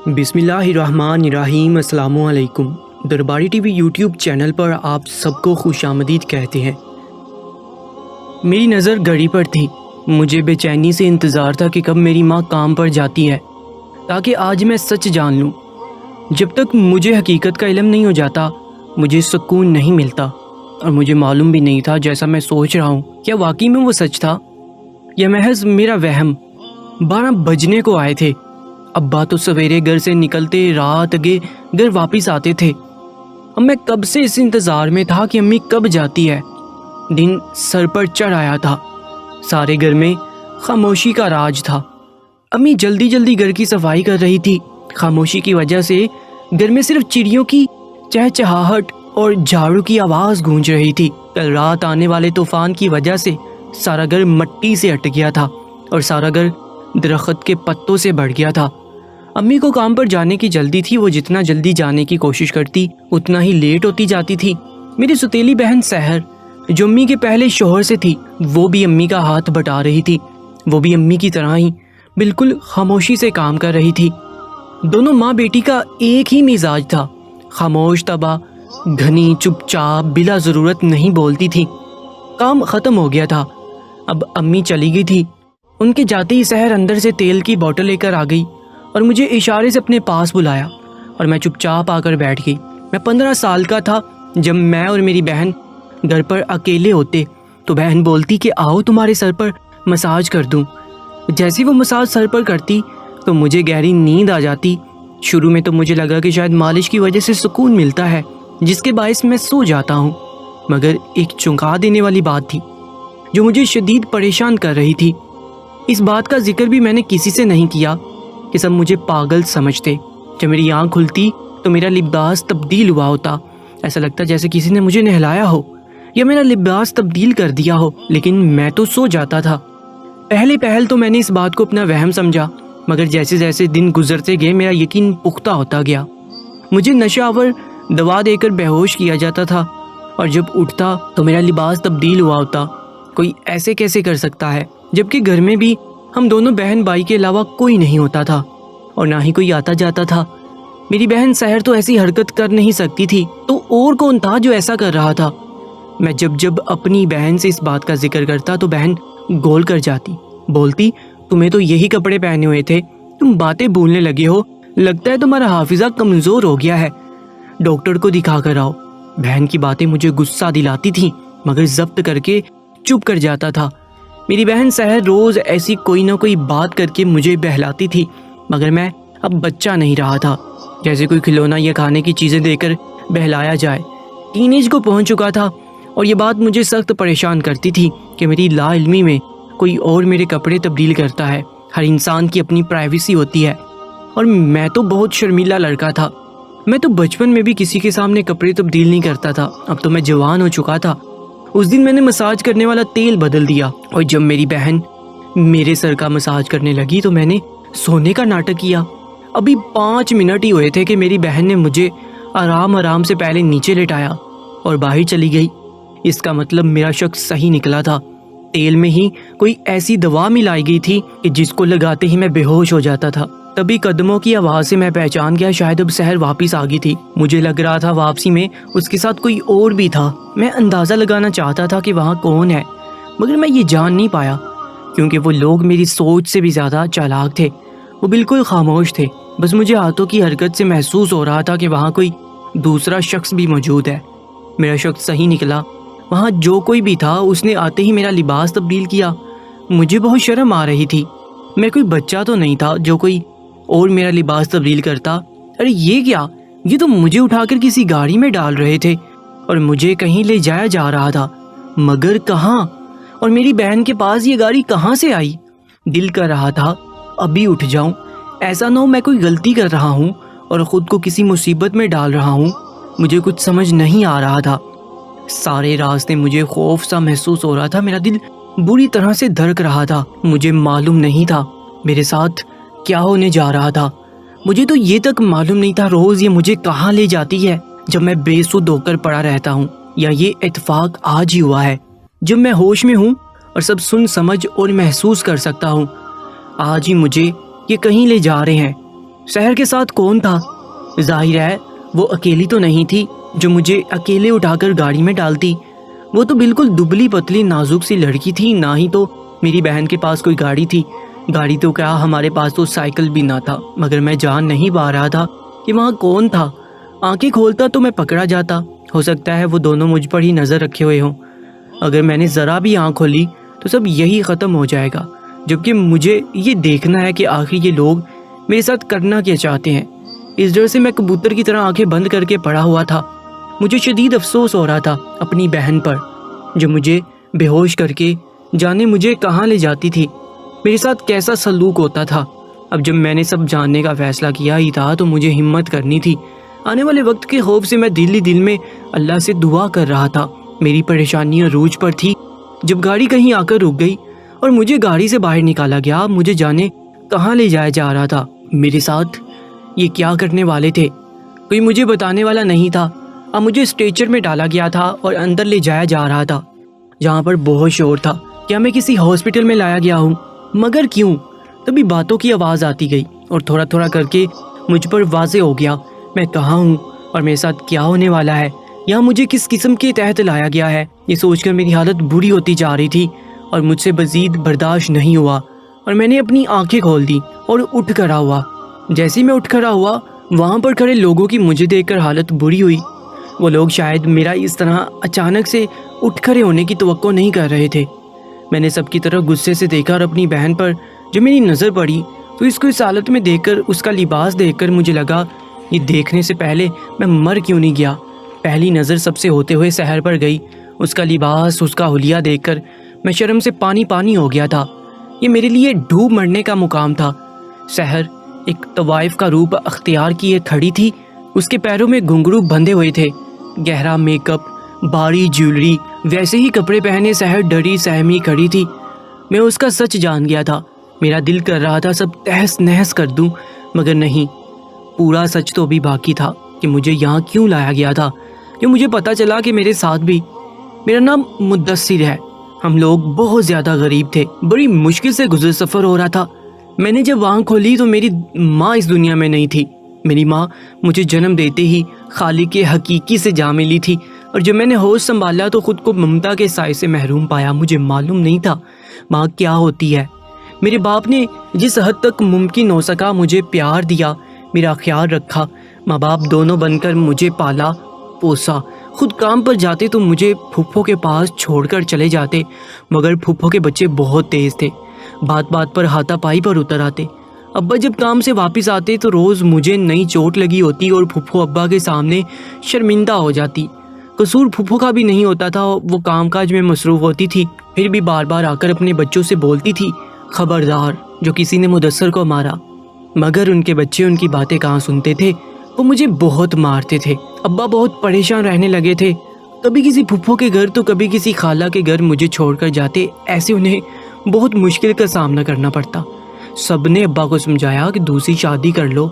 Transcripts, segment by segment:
بسم اللہ الرحمن الرحیم۔ السلام علیکم۔ درباری ٹی وی یوٹیوب چینل پر آپ سب کو خوش آمدید کہتے ہیں۔ میری نظر گھڑی پر تھی۔ مجھے بے چینی سے انتظار تھا کہ کب میری ماں کام پر جاتی ہے تاکہ آج میں سچ جان لوں۔ جب تک مجھے حقیقت کا علم نہیں ہو جاتا مجھے سکون نہیں ملتا، اور مجھے معلوم بھی نہیں تھا جیسا میں سوچ رہا ہوں کیا واقعی میں وہ سچ تھا یا محض میرا وہم۔ 12 بجنے کو آئے تھے۔ ابا تو سویرے گھر سے نکلتے رات اگے گھر واپس آتے تھے۔ اب میں کب سے اس انتظار میں تھا کہ امی کب جاتی ہے۔ دن سر پر چڑھ آیا تھا۔ سارے گھر میں خاموشی کا راج تھا۔ امی جلدی جلدی گھر کی صفائی کر رہی تھی۔ خاموشی کی وجہ سے گھر میں صرف چڑیوں کی چہچہاہٹ اور جھاڑو کی آواز گونج رہی تھی۔ کل رات آنے والے طوفان کی وجہ سے سارا گھر مٹی سے اٹ گیا تھا اور سارا گھر درخت کے پتوں سے بڑھ گیا تھا۔ امی کو کام پر جانے کی جلدی تھی۔ وہ جتنا جلدی جانے کی کوشش کرتی اتنا ہی لیٹ ہوتی جاتی تھی۔ میری ستیلی بہن سحر جو امی کے پہلے شوہر سے تھی وہ بھی امی کا ہاتھ بٹا رہی تھی۔ وہ بھی امی کی طرح ہی بالکل خاموشی سے کام کر رہی تھی۔ دونوں ماں بیٹی کا ایک ہی مزاج تھا، خاموش طبع، گھنی چپ چاپ، بلا ضرورت نہیں بولتی تھی۔ کام ختم ہو گیا تھا۔ اب امی چلی گئی تھی۔ ان کے جاتے ہی سحر اندر سے تیل کی بوتل لے کر آ گئی اور مجھے اشارے سے اپنے پاس بلایا، اور میں چپ چاپ آ کر بیٹھ گئی۔ میں 15 سال کا تھا جب میں اور میری بہن گھر پر اکیلے ہوتے تو بہن بولتی کہ آؤ تمہارے سر پر مساج کر دوں۔ جیسی وہ مساج سر پر کرتی تو مجھے گہری نیند آ جاتی۔ شروع میں تو مجھے لگا کہ شاید مالش کی وجہ سے سکون ملتا ہے جس کے باعث میں سو جاتا ہوں، مگر ایک چونکا دینے والی بات تھی جو مجھے شدید پریشان کر رہی تھی۔ اس بات کا ذکر بھی میں نے کسی سے نہیں کیا کہ سب مجھے پاگل سمجھتے۔ جب میری آنکھ کھلتی تو میرا لباس تبدیل ہوا ہوتا۔ ایسا لگتا جیسے کسی نے مجھے نہلایا ہو یا میرا لباس تبدیل کر دیا ہو، لیکن میں تو سو جاتا تھا۔ پہل تو میں نے اس بات کو اپنا وہم سمجھا، مگر جیسے جیسے دن گزرتے گئے میرا یقین پختہ ہوتا گیا۔ مجھے نشہ آور دوا دے کر بے ہوش کیا جاتا تھا، اور جب اٹھتا تو میرا لباس تبدیل ہوا ہوتا۔ کوئی ایسے کیسے کر سکتا ہے جبکہ گھر میں بھی ہم دونوں بہن بھائی کے علاوہ کوئی نہیں ہوتا تھا اور نہ ہی کوئی آتا جاتا تھا۔ میری بہن سحر تو ایسی حرکت کر نہیں سکتی تھی، تو اور کون تھا جو ایسا کر رہا تھا؟ میں جب اپنی بہن سے اس بات کا ذکر کرتا تو بہن گول کر جاتی، بولتی تمہیں تو یہی کپڑے پہنے ہوئے تھے، تم باتیں بھولنے لگے ہو، لگتا ہے تمہارا حافظہ کمزور ہو گیا ہے، ڈاکٹر کو دکھا کر آؤ۔ بہن کی باتیں مجھے غصہ دلاتی تھی مگر ضبط کر کے چپ کر جاتا تھا۔ میری بہن سحر روز ایسی کوئی نہ کوئی بات کر کے مجھے بہلاتی تھی، مگر میں اب بچہ نہیں رہا تھا جیسے کوئی کھلونا یا کھانے کی چیزیں دے کر بہلایا جائے۔ ٹین ایج کو پہنچ چکا تھا اور یہ بات مجھے سخت پریشان کرتی تھی کہ میری لا علمی میں کوئی اور میرے کپڑے تبدیل کرتا ہے۔ ہر انسان کی اپنی پرائیویسی ہوتی ہے، اور میں تو بہت شرمیلا لڑکا تھا۔ میں تو بچپن میں بھی کسی کے سامنے کپڑے تبدیل نہیں کرتا تھا۔ اب تو میں جوان ہو چکا تھا۔ اس دن میں نے مساج کرنے والا تیل بدل دیا، اور جب میری بہن میرے سر کا مساج کرنے لگی تو میں نے سونے کا ناٹک کیا۔ ابھی 5 منٹ ہی ہوئے تھے کہ میری بہن نے مجھے آرام سے پہلے نیچے لٹایا اور باہر چلی گئی۔ اس کا مطلب میرا شک صحیح نکلا تھا۔ تیل میں ہی کوئی ایسی دوا ملائی گئی تھی کہ جس کو لگاتے ہی میں بے ہوش ہو جاتا تھا۔ تبھی قدموں کی آواز سے میں پہچان گیا شاید اب سحر واپس آ گئی تھی۔ مجھے لگ رہا تھا واپسی میں اس کے ساتھ کوئی اور بھی تھا۔ میں اندازہ لگانا چاہتا تھا کہ وہاں کون ہے، مگر میں یہ جان نہیں پایا کیونکہ وہ لوگ میری سوچ سے بھی زیادہ چالاک تھے۔ وہ بالکل خاموش تھے، بس مجھے ہاتھوں کی حرکت سے محسوس ہو رہا تھا کہ وہاں کوئی دوسرا شخص بھی موجود ہے۔ میرا شک صحیح نکلا۔ وہاں جو کوئی بھی تھا اس نے آتے ہی میرا لباس تبدیل کیا۔ مجھے بہت شرم آ رہی تھی۔ میں کوئی بچہ تو نہیں تھا جو کوئی اور میرا لباس تبدیل کرتا۔ ارے یہ کیا؟ یہ تو مجھے اٹھا کر کسی گاڑی میں ڈال رہے تھے اور مجھے کہیں لے جایا جا رہا تھا، مگر کہاں؟ اور میری بہن کے پاس یہ گاڑی کہاں سے آئی؟ دل کر رہا تھا ابھی اٹھ جاؤں، ایسا نہ ہو میں کوئی غلطی کر رہا ہوں اور خود کو کسی مصیبت میں ڈال رہا ہوں۔ مجھے کچھ سمجھ نہیں آ رہا تھا۔ سارے راستے مجھے خوف سا محسوس ہو رہا تھا۔ میرا دل بری طرح سے دھڑک رہا تھا۔ مجھے معلوم نہیں تھا میرے ساتھ کیا ہونے جا رہا تھا۔ مجھے تو یہ تک معلوم نہیں تھا روز یہ مجھے کہاں لے جاتی ہے جب میں بے سود ہو کر پڑا رہتا ہوں، یا یہ اتفاق آج ہی ہوا ہے جب میں ہوش میں ہوں اور سب سن سمجھ اور محسوس کر سکتا ہوں۔ آج ہی مجھے یہ کہیں لے جا رہے ہیں۔ سحر کے ساتھ کون تھا؟ ظاہر ہے وہ اکیلی تو نہیں تھی جو مجھے اکیلے اٹھا کر گاڑی میں ڈالتی۔ وہ تو بالکل دبلی پتلی نازک سی لڑکی تھی، نہ ہی تو میری بہن کے پاس کوئی گاڑی تھی۔ گاڑی تو کیا، ہمارے پاس تو سائیکل بھی نہ تھا، مگر میں جان نہیں پا رہا تھا کہ وہاں کون تھا۔ آنکھیں کھولتا تو میں پکڑا جاتا، ہو سکتا ہے وہ دونوں مجھ پر ہی نظر رکھے ہوئے ہوں۔ اگر میں نے ذرا بھی آنکھ کھولی تو سب یہی ختم ہو جائے گا، جبکہ مجھے یہ دیکھنا ہے کہ آخر یہ لوگ میرے ساتھ کرنا کیا چاہتے ہیں۔ اس ڈر سے میں کبوتر کی طرح آنکھیں بند کر کے پڑا ہوا تھا۔ مجھے شدید افسوس ہو رہا تھا اپنی بہن پر، جو مجھے بے ہوش کر کے جانے مجھے کہاں لے جاتی تھی، میرے ساتھ کیسا سلوک ہوتا تھا۔ اب جب میں نے سب جاننے کا فیصلہ کیا ہی تھا تو مجھے ہمت کرنی تھی۔ آنے والے وقت کے خوف سے میں دل ہی دل میں اللہ سے دعا کر رہا تھا۔ میری پریشانی عروج پر تھی جب گاڑی کہیں آ کر رک گئی اور مجھے گاڑی سے باہر نکالا گیا۔ مجھے جانے کہاں لے جایا جا رہا تھا، میرے ساتھ یہ کیا کرنے والے تھے، کوئی مجھے بتانے والا نہیں تھا۔ اب مجھے اسٹریچر میں ڈالا گیا تھا اور اندر لے جایا جا رہا تھا، جہاں پر بہت شور تھا۔ کیا میں کسی ہاسپٹل میں لایا گیا ہوں؟ مگر کیوں؟ تبھی باتوں کی آواز آتی گئی اور تھوڑا تھوڑا کر کے مجھ پر واضح ہو گیا میں کہاں ہوں اور میرے ساتھ کیا ہونے والا ہے، یہاں مجھے کس قسم کے تحت لایا گیا ہے۔ یہ سوچ کر میری حالت بری ہوتی جا رہی تھی اور مجھ سے مزید برداشت نہیں ہوا، اور میں نے اپنی آنکھیں کھول دی اور اٹھ کھڑا ہوا۔ جیسے میں اٹھ کھڑا ہوا، وہاں پر کھڑے لوگوں کی مجھے دیکھ کر حالت بری ہوئی۔ وہ لوگ شاید میرا اس طرح اچانک سے اٹھ کھڑے ہونے کی توقع نہیں کر رہے تھے۔ میں نے سب کی طرف غصے سے دیکھا اور اپنی بہن پر جو میری نظر پڑی تو اس کو اس حالت میں دیکھ کر، اس کا لباس دیکھ کر مجھے لگا یہ دیکھنے سے پہلے میں مر کیوں نہیں گیا۔ پہلی نظر سب سے ہوتے ہوئے سحر پر گئی۔ اس کا لباس، اس کا حلیہ دیکھ کر میں شرم سے پانی پانی ہو گیا تھا۔ یہ میرے لیے ڈوب مرنے کا مقام تھا۔ سحر ایک طوائف کا روپ اختیار کیے کھڑی تھی، اس کے پیروں میں گھنگرو بندھے ہوئے تھے، گہرا میک اپ، بھاری جیولری، ویسے ہی کپڑے پہنے سحر ڈری سہمی کھڑی تھی۔ میں اس کا سچ جان گیا تھا۔ میرا دل کر رہا تھا سب تہس نہس کر دوں، مگر نہیں، پورا سچ تو بھی باقی تھا کہ مجھے یہاں کیوں لایا گیا تھا۔ کہ مجھے پتا چلا کہ میرے ساتھ بھی، میرا نام مدثر ہے، ہم لوگ بہت زیادہ غریب تھے، بڑی مشکل سے گزر سفر ہو رہا تھا۔ میں نے جب آنکھ کھولی تو میری ماں اس دنیا میں نہیں تھی۔ میری ماں مجھے جنم دیتے ہی خالق حقیقی سے جا ملی تھی، اور جب میں نے ہوش سنبھالا تو خود کو ممتا کے سائے سے محروم پایا۔ مجھے معلوم نہیں تھا ماں کیا ہوتی ہے۔ میرے باپ نے جس حد تک ممکن ہو سکا مجھے پیار دیا، میرا خیال رکھا۔ ماں باپ دونوں بن کر مجھے پالا پوسا۔ خود کام پر جاتے تو مجھے پھپھو کے پاس چھوڑ کر چلے جاتے، مگر پھپھو کے بچے بہت تیز تھے، بات بات پر ہاتھا پائی پر اتر آتے۔ ابا جب کام سے واپس آتے تو روز مجھے نئی چوٹ لگی ہوتی اور پھپھو ابا کے سامنے شرمندہ ہو جاتی۔ قصور پھپھو کا بھی نہیں ہوتا تھا، وہ کام کاج میں مصروف ہوتی تھی، پھر بھی بار بار آ کر اپنے بچوں سے بولتی تھی، خبردار جو کسی نے مدثر کو مارا۔ مگر ان کے بچے ان کی باتیں کہاں سنتے تھے، وہ مجھے بہت مارتے تھے۔ ابا بہت پریشان رہنے لگے تھے، کبھی کسی پھپھو کے گھر تو کبھی کسی خالہ کے گھر مجھے چھوڑ کر جاتے۔ ایسے انہیں بہت مشکل کا سامنا کرنا پڑتا۔ سب نے ابا کو سمجھایا کہ دوسری شادی کر لو۔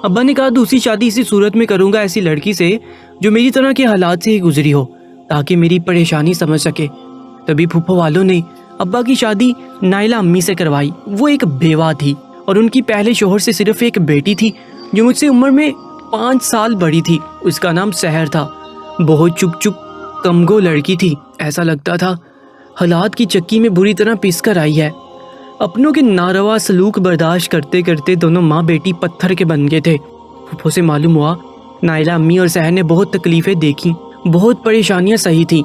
ابا نے کہا دوسری شادی اسی صورت میں کروں گا، ایسی لڑکی سے جو میری طرح کے حالات سے ہی گزری ہو، تاکہ میری پریشانی سمجھ سکے۔ تبھی پھپھو والوں نے ابا کی شادی نائلہ امی سے کروائی۔ وہ ایک بیوہ تھی اور ان کی پہلے شوہر سے صرف ایک بیٹی تھی جو مجھ سے عمر میں 5 سال بڑی تھی۔ اس کا نام سحر تھا۔ بہت چپ چپ کمگو لڑکی تھی، ایسا لگتا تھا حالات کی چکی میں بری طرح پس کر آئی ہے۔ اپنوں کے ناروا سلوک برداشت کرتے کرتے دونوں ماں بیٹی پتھر کے بن گئے تھے۔ پھپھو سے معلوم ہوا نائلہ امی اور سحر نے بہت تکلیفیں دیکھیں، بہت پریشانیاں سہی تھیں۔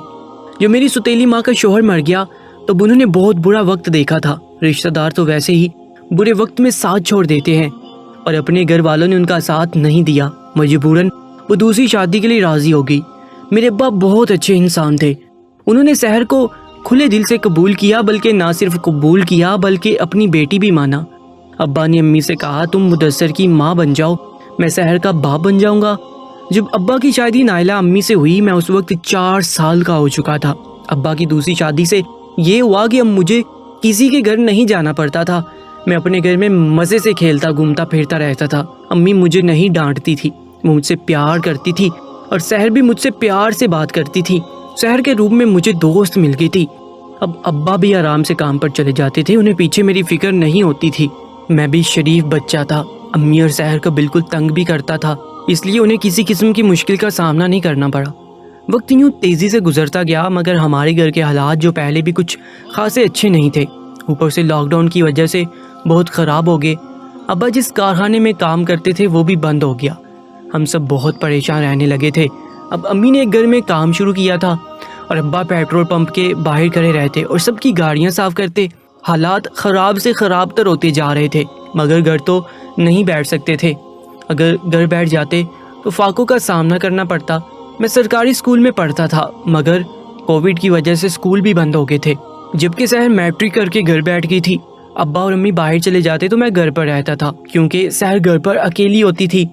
جو میری ستیلی ماں کا شوہر مر گیا تب انہوں نے بہت برا وقت دیکھا تھا۔ رشتہ دار تو ویسے ہی برے وقت میں ساتھ چھوڑ دیتے ہیں، اور اپنے گھر والوں نے ان کا ساتھ نہیں دیا۔ مجبوراً وہ دوسری شادی کے لیے راضی ہو گئی۔ میرے ابا بہت اچھے انسان تھے، انہوں نے سحر کو کھلے دل سے قبول کیا، بلکہ نہ صرف قبول کیا بلکہ اپنی بیٹی بھی مانا۔ ابا نے امی سے کہا تم مدثر کی ماں بن جاؤ، میں سحر کا باپ بن جاؤں گا۔ جب ابا کی شادی نائلہ امی سے ہوئی میں اس وقت 4 سال کا ہو چکا تھا۔ ابا کی دوسری شادی سے یہ ہوا کہ اب مجھے کسی کے گھر نہیں جانا پڑتا تھا، میں اپنے گھر میں مزے سے کھیلتا گھومتا پھرتا رہتا تھا۔ امی مجھے نہیں ڈانٹتی تھی، وہ مجھ سے پیار کرتی تھی، اور سحر بھی مجھ سے پیار سے بات کرتی تھی۔ سحر کے روپ میں مجھے دوست مل گئی تھی۔ اب ابا بھی آرام سے کام پر چلے جاتے تھے، انہیں پیچھے میری فکر نہیں ہوتی تھی۔ میں بھی شریف بچہ تھا، امی اور سحر کو بالکل تنگ بھی کرتا تھا، اس لیے انہیں کسی قسم کی مشکل کا سامنا نہیں کرنا پڑا۔ وقت یوں تیزی سے گزرتا گیا، مگر ہمارے گھر کے حالات جو پہلے بھی کچھ خاصے اچھے نہیں تھے، اوپر سے لاک ڈاؤن کی وجہ سے بہت خراب ہو گئے۔ ابا جس کارخانے میں کام کرتے تھے وہ بھی بند ہو گیا۔ ہم سب بہت پریشان رہنے لگے تھے۔ اب امی نے ایک گھر میں کام شروع کیا تھا اور ابا پیٹرول پمپ کے باہر کھڑے رہتے اور سب کی گاڑیاں صاف کرتے۔ حالات خراب سے خراب تر ہوتے جا رہے تھے، مگر گھر تو نہیں بیٹھ سکتے تھے۔ اگر گھر بیٹھ جاتے تو فاقوں کا سامنا کرنا پڑتا۔ میں سرکاری اسکول میں پڑھتا تھا، مگر کووڈ کی وجہ سے اسکول بھی بند ہو گئے تھے۔ جبکہ سحر میٹرک کر کے گھر بیٹھ گئی تھی۔ ابا اور امی باہر چلے جاتے تو میں گھر پر رہتا تھا، کیونکہ سحر گھر پر اکیلی ہوتی تھی۔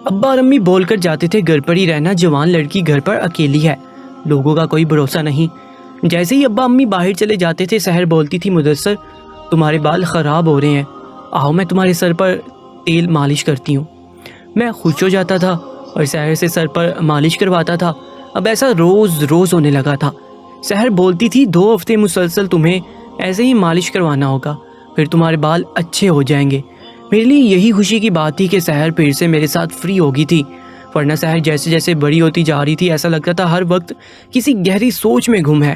ابا اور امی بول کر جاتے تھے گھر پر ہی رہنا، جوان لڑکی گھر پر اکیلی ہے، لوگوں کا کوئی بھروسہ نہیں۔ جیسے ہی ابا امی باہر چلے جاتے تھے، سحر بولتی تھی مدثر تمہارے بال خراب ہو رہے ہیں، آؤ میں تمہارے سر پر تیل مالش کرتی ہوں۔ میں خوش ہو جاتا تھا اور سحر سے سر پر مالش کرواتا تھا۔ اب ایسا روز روز ہونے لگا تھا۔ سحر بولتی تھی 2 ہفتے مسلسل تمہیں ایسے ہی مالش کروانا ہوگا، پھر تمہارے بال اچھے ہو جائیں گے۔ میرے لیے یہی خوشی کی بات تھی کہ سحر پھر سے میرے ساتھ فری ہو گئی تھی، ورنہ سحر جیسے جیسے بڑی ہوتی جا رہی تھی ایسا لگتا تھا ہر وقت کسی گہری سوچ میں گم ہے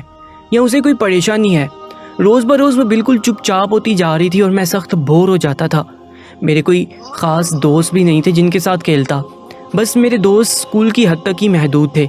یا اسے کوئی پریشانی ہے۔ روز بروز وہ بالکل چپ چاپ ہوتی جا رہی تھی اور میں سخت بور ہو جاتا تھا۔ میرے کوئی خاص دوست بھی نہیں تھے جن کے ساتھ کھیلتا، بس میرے دوست اسکول کی حد تک ہی محدود تھے۔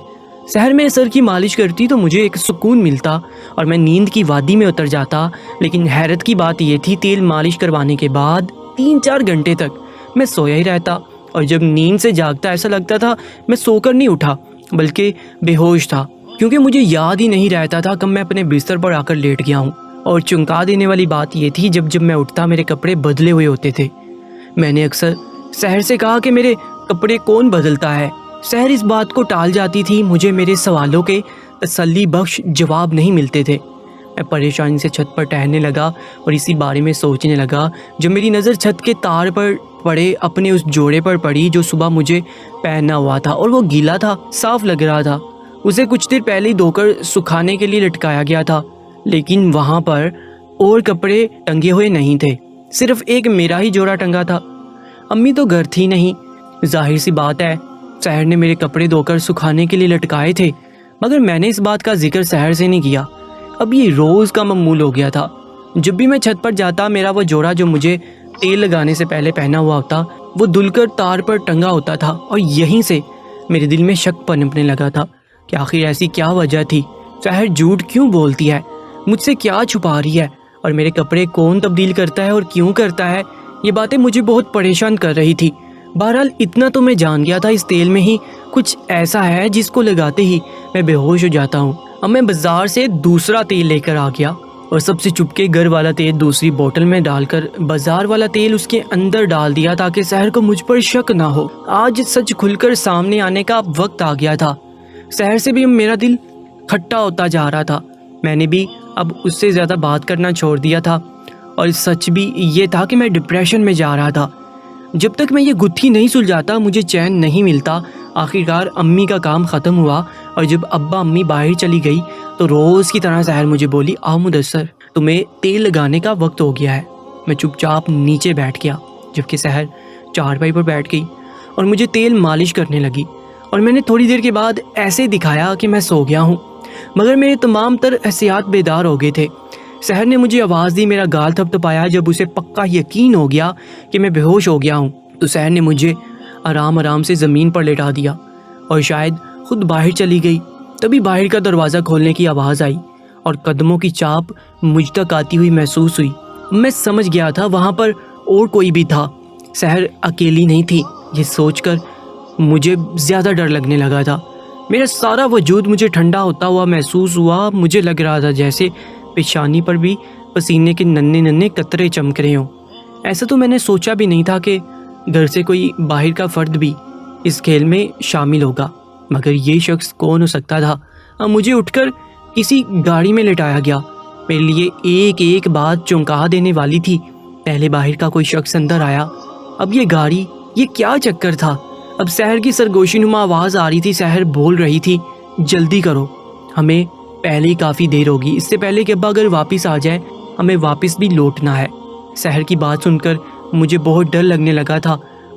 سحر میں سر کی مالش کرتی تو مجھے ایک سکون ملتا اور میں نیند کی وادی میں اتر جاتا، لیکن حیرت کی بات یہ تھی تیل مالش کروانے کے بعد 3-4 گھنٹے تک میں سویا ہی رہتا، اور جب نیند سے جاگتا ایسا لگتا تھا میں سو کر نہیں اٹھا بلکہ بے ہوش تھا، کیونکہ مجھے یاد ہی نہیں رہتا تھا کب میں اپنے بستر پر آ کر لیٹ گیا ہوں۔ اور چونکا دینے والی بات یہ تھی جب میں اٹھتا میرے کپڑے بدلے ہوئے ہوتے تھے۔ میں نے اکثر سحر سے کہا کہ میرے کپڑے کون بدلتا ہے؟ سحر اس بات کو ٹال جاتی تھی، مجھے میرے سوالوں کے تسلی بخش جواب نہیں ملتے تھے۔ میں پریشانی سے چھت پر ٹہلنے لگا اور اسی بارے میں سوچنے لگا جب میری نظر چھت کے تار پر پڑے اپنے اس جوڑے پر پڑی جو صبح مجھے پہنا ہوا تھا، اور وہ گیلا تھا، صاف لگ رہا تھا۔ اسے کچھ دیر پہلے ہی دھو کر سکھانے کے لیے لٹکایا گیا تھا، لیکن وہاں پر اور کپڑے ٹنگے ہوئے نہیں تھے، صرف ایک میرا ہی جوڑا ٹنگا تھا۔ امی تو گھر تھی نہیں، ظاہر سی بات ہے سحر نے میرے کپڑے دھو کر سکھانے کے لیے لٹکائے تھے، مگر میں نے اس بات کا ذکر سحر سے نہیں کیا۔ اب یہ روز کا معمول ہو گیا تھا، جب بھی میں چھت پر جاتا میرا وہ جوڑا جو مجھے تیل لگانے سے پہلے پہنا ہوا ہوتا وہ دھل کر تار پر ٹنگا ہوتا تھا، اور یہیں سے میرے دل میں شک پنپنے لگا تھا کہ آخر ایسی کیا وجہ تھی، سحر جھوٹ کیوں بولتی ہے، مجھ سے کیا چھپا رہی ہے، اور میرے کپڑے کون تبدیل کرتا ہے اور کیوں کرتا ہے۔ یہ باتیں مجھے بہت پریشان کر رہی تھی۔ بہرحال اتنا تو میں جان گیا تھا اس تیل میں ہی کچھ ایسا ہے جس کو لگاتے ہی میں بے ہوش ہو جاتا ہوں۔ اب میں بازار سے دوسرا تیل لے کر آ گیا اور سب سے چپکے گھر والا تیل دوسری بوتل میں ڈال کر بازار والا تیل اس کے اندر ڈال دیا تاکہ سحر کو مجھ پر شک نہ ہو۔ آج سچ کھل کر سامنے آنے کا وقت آ گیا تھا۔ سحر سے بھی میرا دل کھٹا ہوتا جا رہا تھا۔ میں نے بھی اب اس سے زیادہ بات کرنا چھوڑ دیا تھا، اور سچ بھی یہ تھا کہ میں ڈپریشن میں جا رہا تھا۔ جب تک میں یہ گتھی نہیں سلجھاتا مجھے چین نہیں ملتا۔ آخرکار امی کا کام ختم ہوا، اور جب ابا امی باہر چلی گئی تو روز کی طرح سحر مجھے بولی آؤ مدثر تمہیں تیل لگانے کا وقت ہو گیا ہے۔ میں چپ چاپ نیچے بیٹھ گیا، جبکہ سحر چارپائی پر بیٹھ گئی اور مجھے تیل مالش کرنے لگی، اور میں نے تھوڑی دیر کے بعد ایسے دکھایا کہ میں سو گیا ہوں، مگر میرے تمام تر حسیات بیدار ہو گئے تھے۔ سحر نے مجھے آواز دی، میرا گال تھپ تھپایا۔ جب اسے پکا یقین ہو گیا کہ میں بے ہوش ہو گیا ہوں تو سحر نے مجھے آرام آرام سے زمین پر لٹا دیا اور شاید خود باہر چلی گئی۔ تبھی باہر کا دروازہ کھولنے کی آواز آئی اور قدموں کی چاپ مجھ تک آتی ہوئی محسوس ہوئی۔ میں سمجھ گیا تھا وہاں پر اور کوئی بھی تھا، سحر اکیلی نہیں تھی۔ یہ سوچ کر مجھے زیادہ ڈر لگنے لگا تھا۔ میرا سارا وجود مجھے ٹھنڈا ہوتا ہوا محسوس ہوا۔ مجھے لگ رہا تھا جیسے پیشانی پر بھی پسینے کے ننھے ننھے قطرے چمک رہے ہوں۔ ایسا تو میں نے سوچا بھی نہیں تھا کہ گھر سے کوئی باہر کا فرد بھی اس کھیل میں شامل ہوگا، مگر یہ شخص کون ہو سکتا تھا؟ اب مجھے اٹھ کر کسی گاڑی میں لٹایا گیا۔ میرے لیے ایک ایک بات چونکا دینے والی تھی۔ پہلے باہر کا کوئی شخص اندر آیا، اب یہ گاڑی، یہ کیا چکر تھا؟ اب سحر کی سرگوشی نما آواز آ رہی تھی۔ سحر بول رہی تھی جلدی کرو، ہمیں پہلے ہی کافی دیر ہوگی، اس سے پہلے کہ ابا اگر واپس آ جائے ہمیں واپس بھی لوٹنا ہے۔ سحر کی بات سن کر مجھے بہت ڈر لگنے لگا تھا۔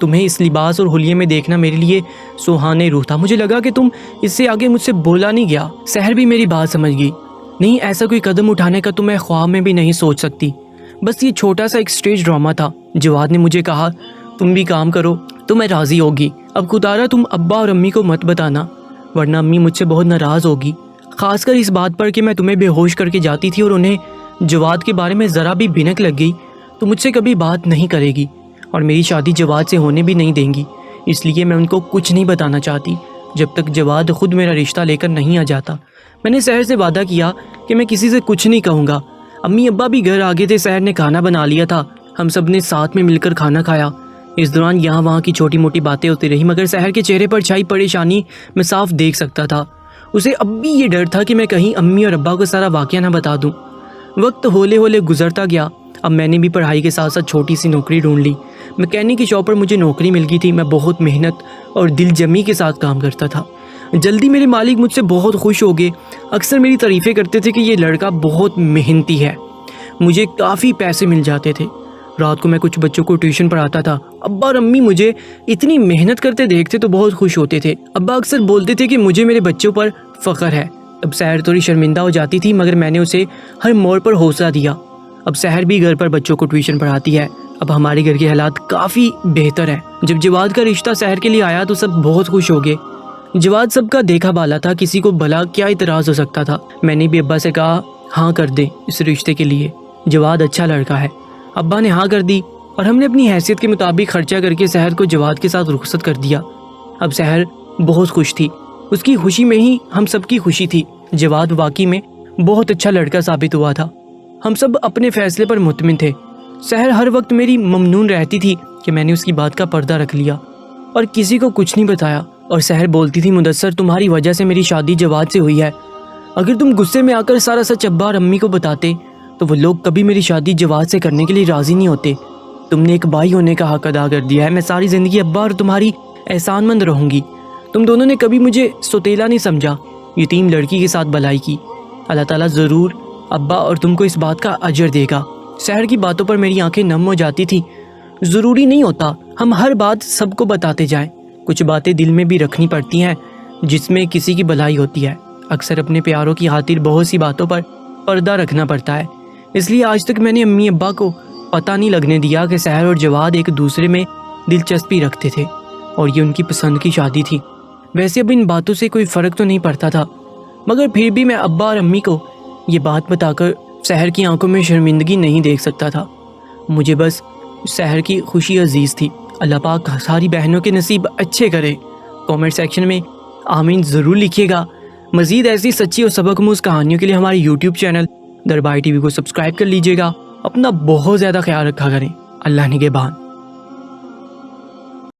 تمہیں اس لباس اور حلیے میں دیکھنا میرے لیے سہانے روح تھا. مجھے لگا کہ تم اس سے آگے مجھ سے بولا نہیں گیا. سحر بھی میری بات سمجھ گئی. نہیں، ایسا کوئی قدم اٹھانے کا تو میں خواب میں بھی نہیں سوچ سکتی. بس یہ چھوٹا سا ایک اسٹیج ڈرامہ تھا. جواد نے مجھے کہا تم بھی کام کرو تو میں راضی ہوگی. اب خدارا تم ابا اور امی کو مت بتانا ورنہ امی مجھ سے بہت ناراض ہوگی، خاص کر اس بات پر کہ میں تمہیں بے ہوش کر کے جاتی تھی اور انہیں جواد کے بارے میں ذرا بھی بھنک لگ گئی تو مجھ سے کبھی بات نہیں کرے گی اور میری شادی جواد سے ہونے بھی نہیں دیں گی. اس لیے میں ان کو کچھ نہیں بتانا چاہتی جب تک جواد خود میرا رشتہ لے کر نہیں آ جاتا. میں نے سحر سے وعدہ کیا کہ میں کسی سے کچھ نہیں کہوں گا. امی ابا بھی گھر آگے تھے. سحر نے کھانا بنا لیا تھا. ہم سب نے ساتھ میں مل کر کھانا کھایا. اس دوران یہاں وہاں کی چھوٹی موٹی باتیں ہوتی رہی مگر سحر کے چہرے پر چھائی پریشانی میں صاف دیکھ سکتا تھا. اسے اب بھی یہ ڈر تھا کہ میں کہیں امی اور ابا کو سارا واقعہ نہ بتا دوں. وقت ہولے ہولے گزرتا گیا. اب میں نے بھی پڑھائی کے ساتھ ساتھ چھوٹی سی نوکری ڈھونڈ لی. میکینک کی شاپ پر مجھے نوکری مل گئی تھی. میں بہت محنت اور دل جمی کے ساتھ کام کرتا تھا. جلدی میرے مالک مجھ سے بہت خوش ہو گئے. اکثر میری تعریفیں کرتے تھے کہ یہ لڑکا بہت محنتی ہے. مجھے کافی پیسے مل جاتے تھے. رات کو میں کچھ بچوں کو ٹیوشن پڑھاتا تھا. ابا اور امی مجھے اتنی محنت کرتے دیکھتے تو بہت خوش ہوتے تھے. ابا اکثر بولتے تھے کہ مجھے میرے بچوں پر فخر ہے. اب سحر تھوڑی شرمندہ ہو جاتی تھی مگر میں نے اسے ہر موڑ پر حوصلہ دیا. اب سحر بھی گھر پر بچوں کو ٹیوشن پڑھاتی ہے. اب ہمارے گھر کے حالات کافی بہتر ہیں. جب جواد کا رشتہ سحر کے لیے آیا تو سب بہت خوش ہو گئے. جواد سب کا دیکھا بالا تھا. کسی کو بھلا کیا اعتراض ہو سکتا تھا. میں نے بھی ابا سے کہا ہاں کر دے اس رشتے کے لیے. جواد اچھا لڑکا ہے. ابا نے ہاں کر دی اور ہم نے اپنی حیثیت کے مطابق خرچہ کر کے سحر کو جواد کے ساتھ رخصت کر دیا. اب سحر بہت خوش تھی. اس کی خوشی میں ہی ہم سب کی خوشی تھی. جواد واقعی میں بہت اچھا لڑکا ثابت ہوا تھا. ہم سب اپنے فیصلے پر مطمئن تھے. سحر ہر وقت میری ممنون رہتی تھی کہ میں نے اس کی بات کا پردہ رکھ لیا اور کسی کو کچھ نہیں بتایا. اور سحر بولتی تھی مدثر تمہاری وجہ سے میری شادی جواد سے ہوئی ہے. اگر تم غصے میں آ کر سارا سچ ابا اور امی کو بتاتے تو وہ لوگ کبھی میری شادی جواد سے کرنے کے لیے راضی نہیں ہوتے. تم نے ایک بھائی ہونے کا حق ادا کر دیا ہے. میں ساری زندگی ابا اور تمہاری احسان مند رہوں گی. تم دونوں نے کبھی مجھے سوتیلا نہیں سمجھا. یتیم لڑکی کے ساتھ بھلائی کی. اللہ تعالیٰ ضرور ابا اور تم کو اس بات کا اجر دے گا. سحر کی باتوں پر میری آنکھیں نم ہو جاتی تھی. ضروری نہیں ہوتا ہم ہر بات سب کو بتاتے جائیں. کچھ باتیں دل میں بھی رکھنی پڑتی ہیں جس میں کسی کی بھلائی ہوتی ہے. اکثر اپنے پیاروں کی خاطر بہت سی باتوں پر پردہ رکھنا پڑتا ہے. اس لیے آج تک میں نے امی ابا کو پتہ نہیں لگنے دیا کہ سحر اور جواد ایک دوسرے میں دلچسپی رکھتے تھے اور یہ ان کی پسند کی شادی تھی. ویسے اب ان باتوں سے کوئی فرق تو نہیں پڑتا تھا مگر پھر بھی میں ابا اور امی کو یہ بات بتا کر سحر کی آنکھوں میں شرمندگی نہیں دیکھ سکتا تھا. مجھے بس سحر کی خوشی عزیز تھی. اللہ پاک ساری بہنوں کے نصیب اچھے کرے. کامنٹ سیکشن میں آمین ضرور لکھیے گا. مزید ایسی سچی اور سبق آموز کہانیوں کے لیے ہمارے یوٹیوب چینل دربار ٹی وی کو سبسکرائب کر لیجیے گا. اپنا بہت زیادہ خیال رکھا کریں. اللہ نگہبان.